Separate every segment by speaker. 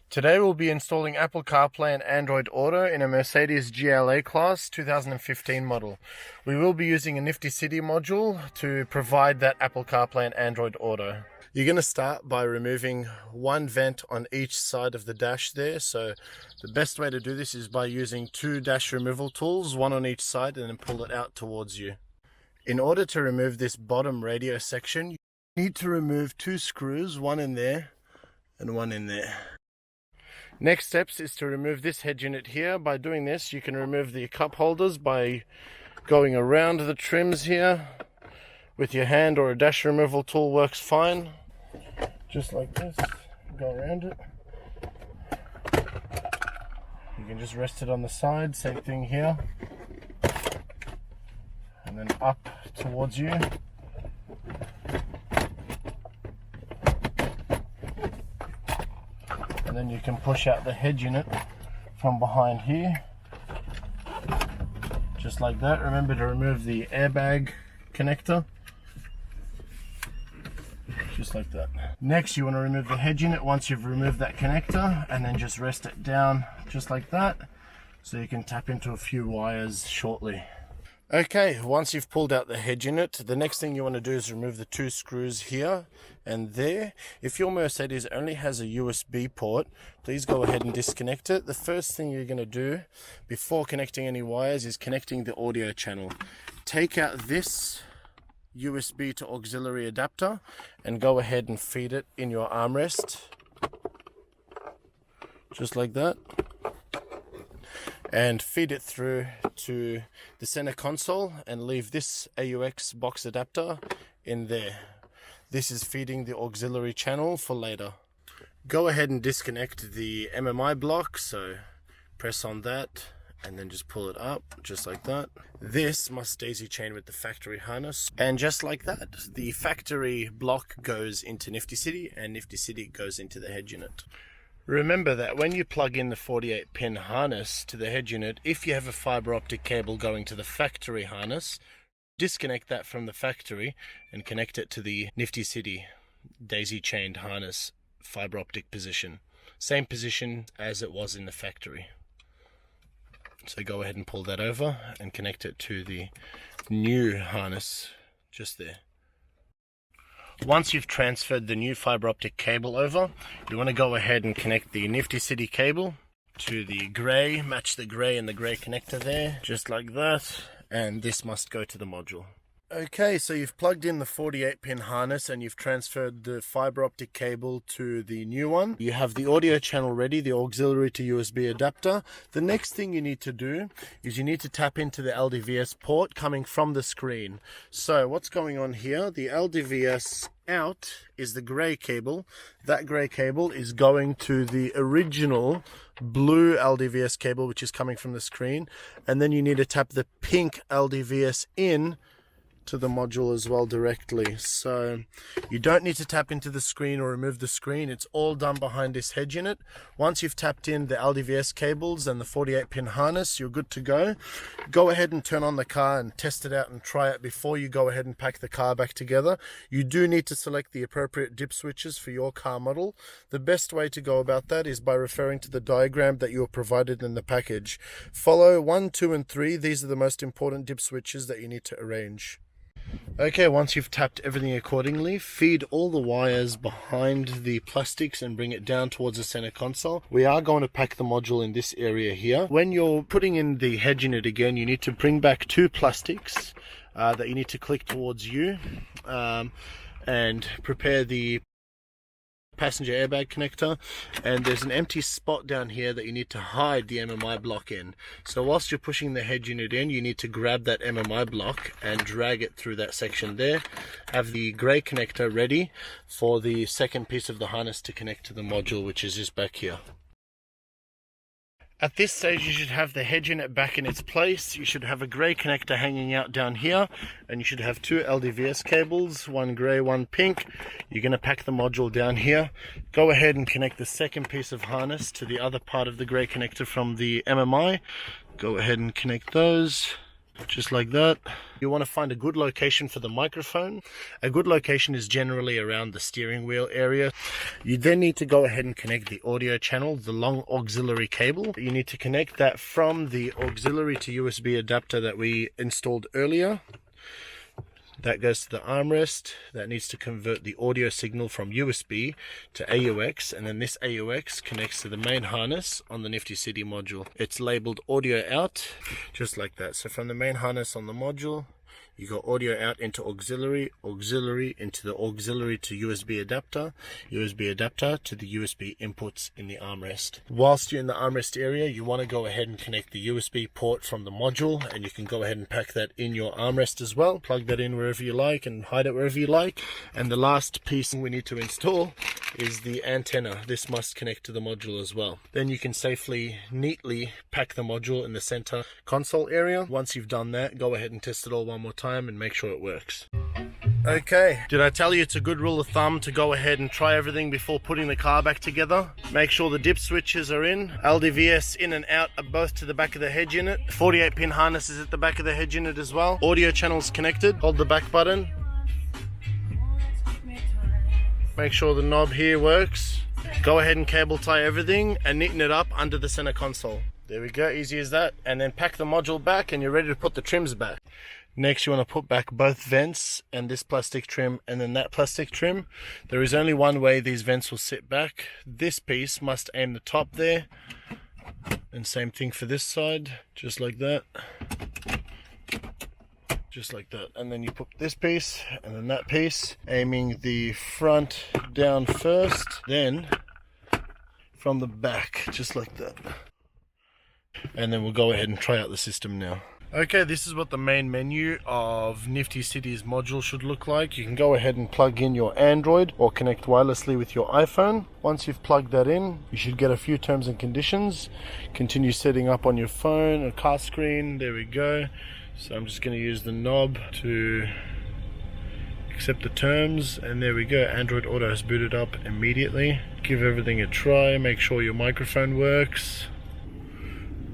Speaker 1: Today we'll be installing Apple CarPlay and Android Auto in a Mercedes GLA class 2015 model. We will be using a Nifty City module to provide that Apple CarPlay and Android Auto. You're going to start by removing one vent on each side of the dash there. So the best way to do this is by using two dash removal tools, one on each side, and then pull it out towards you. In order to remove this bottom radio section, you need to remove two screws, one in there and one in there. Next steps is to remove this head unit here. By doing this, you can remove the cup holders by going around the trims here with your hand, or a dash removal tool works fine. Just like this, go around it. You can just rest it on the side, same thing here. And then up towards you. And then you can push out the head unit from behind here, just like that. Remember to remove the airbag connector, just like that. Next, you want to remove the head unit once you've removed that connector, and then just rest it down just like that, so you can tap into a few wires shortly. Okay, once you've pulled out the head unit, the next thing you want to do is remove the two screws here and there. If your Mercedes only has a USB port, please go ahead and disconnect it. The first thing you're going to do before connecting any wires is connecting the audio channel. Take out this USB to auxiliary adapter and go ahead and feed it in your armrest, just like that. And feed it through to the center console and leave this AUX box adapter in there. This is feeding the auxiliary channel for later. Go ahead and disconnect the MMI block, so press on that and then just pull it up just like that. This must daisy chain with the factory harness, and just like that, the factory block goes into Nifty City and Nifty City goes into the head unit. Remember that when you plug in the 48-pin harness to the head unit, if you have a fiber optic cable going to the factory harness, disconnect that from the factory and connect it to the Nifty City daisy-chained harness fiber optic position. Same position as it was in the factory. So go ahead and pull that over and connect it to the new harness just there. Once you've transferred the new fiber optic cable over, you want to go ahead and connect the Nifty City cable to the grey, match the grey and the grey connector there, just like that, and this must go to the module. Okay, so you've plugged in the 48-pin harness and you've transferred the fiber optic cable to the new one. You have the audio channel ready, the auxiliary to USB adapter. The next thing you need to do is you need to tap into the LVDS port coming from the screen. So what's going on here? The LVDS out is the grey cable. That grey cable is going to the original blue LVDS cable, which is coming from the screen. And then you need to tap the pink LVDS in to the module as well directly. So you don't need to tap into the screen or remove the screen. It's all done behind this head unit. Once you've tapped in the LVDS cables and the 48-pin harness, you're good to go. Go ahead and turn on the car and test it out and try it before you go ahead and pack the car back together. You do need to select the appropriate dip switches for your car model. The best way to go about that is by referring to the diagram that you were provided in the package. Follow 1, 2 and 3. These are the most important dip switches that you need to arrange. Okay, once you've tapped everything accordingly, feed all the wires behind the plastics and bring it down towards the center console. We are going to pack the module in this area here. When you're putting in the head unit again, you need to bring back two plastics that you need to click towards you and prepare the passenger airbag connector, and there's an empty spot down here that you need to hide the MMI block in. So whilst you're pushing the head unit in, you need to grab that MMI block and drag it through that section there. Have the grey connector ready for the second piece of the harness to connect to the module, which is just back here. At this stage, you should have the head unit back in its place. You should have a grey connector hanging out down here, and you should have two LVDS cables, one grey, one pink. You're going to pack the module down here. Go ahead and connect the second piece of harness to the other part of the grey connector from the MMI. Go ahead and connect those. just like that. You want to find a good location for the microphone. A good location is generally around the steering wheel area. You then need to go ahead and connect the audio channel, the long auxiliary cable. You need to connect that from the auxiliary to USB adapter that we installed earlier. That goes to the armrest. That needs to convert the audio signal from USB to AUX, and then this AUX connects to the main harness on the Nifty City module. It's labeled audio out, just like that. So from the main harness on the module, you got audio out into auxiliary, auxiliary into the auxiliary to USB adapter to the USB inputs in the armrest. Whilst you're in the armrest area, you want to go ahead and connect the USB port from the module, and you can go ahead and pack that in your armrest as well. Plug that in wherever you like and hide it wherever you like. And the last piece we need to install is the antenna. This must connect to the module as well. Then you can safely, neatly pack the module in the center console area. Once you've done that, go ahead and test it all one more time and make sure it works. Okay, did I tell you it's a good rule of thumb to go ahead and try everything before putting the car back together? Make sure the dip switches are in. LVDS in and out are both to the back of the head unit. 48 pin harness is at the back of the head unit as well. Audio channels connected. Hold the back button. Make sure the knob here works. Go ahead and cable tie everything and neaten it up under the center console. There we go, easy as that. And then pack the module back and you're ready to put the trims back. Next, you want to put back both vents and this plastic trim and then that plastic trim. There is only one way these vents will sit back. This piece must aim the top there. And same thing for this side, just like that. Just like that. And then you put this piece and then that piece, aiming the front down first, then from the back, just like that. And then we'll go ahead and try out the system now. Okay, this is what the main menu of Nifty City's module should look like. You can go ahead and plug in your Android or connect wirelessly with your iPhone. Once you've plugged that in, you should get a few terms and conditions. Continue setting up on your phone, a car screen. There we go. So I'm just going to use the knob to accept the terms, and there we go. Android Auto has booted up immediately. Give everything a try. Make sure your microphone works.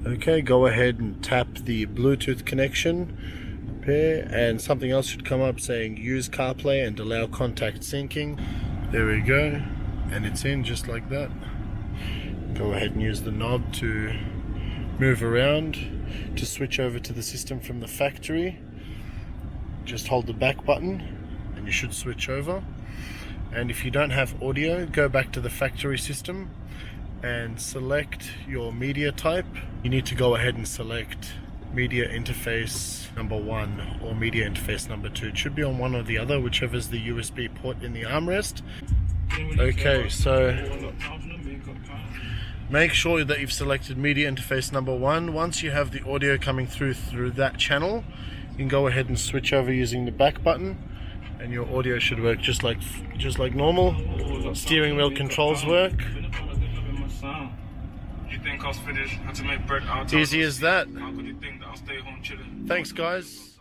Speaker 1: Okay, go ahead and tap the Bluetooth connection pair, and something else should come up saying use CarPlay and allow contact syncing. There we go, and it's in just like that. Go ahead and use the knob to move around to switch over to the system from the factory. Just hold the back button and you should switch over. And if you don't have audio, go back to the factory system and select your media type. You need to go ahead and select media interface number 1 or media interface number 2. It should be on one or the other, whichever is the USB port in the armrest. Okay, so make sure that you've selected media interface number 1. Once you have the audio coming through that channel, you can go ahead and switch over using the back button, and your audio should work just like normal. Steering wheel controls work. Easy as that. Thanks guys.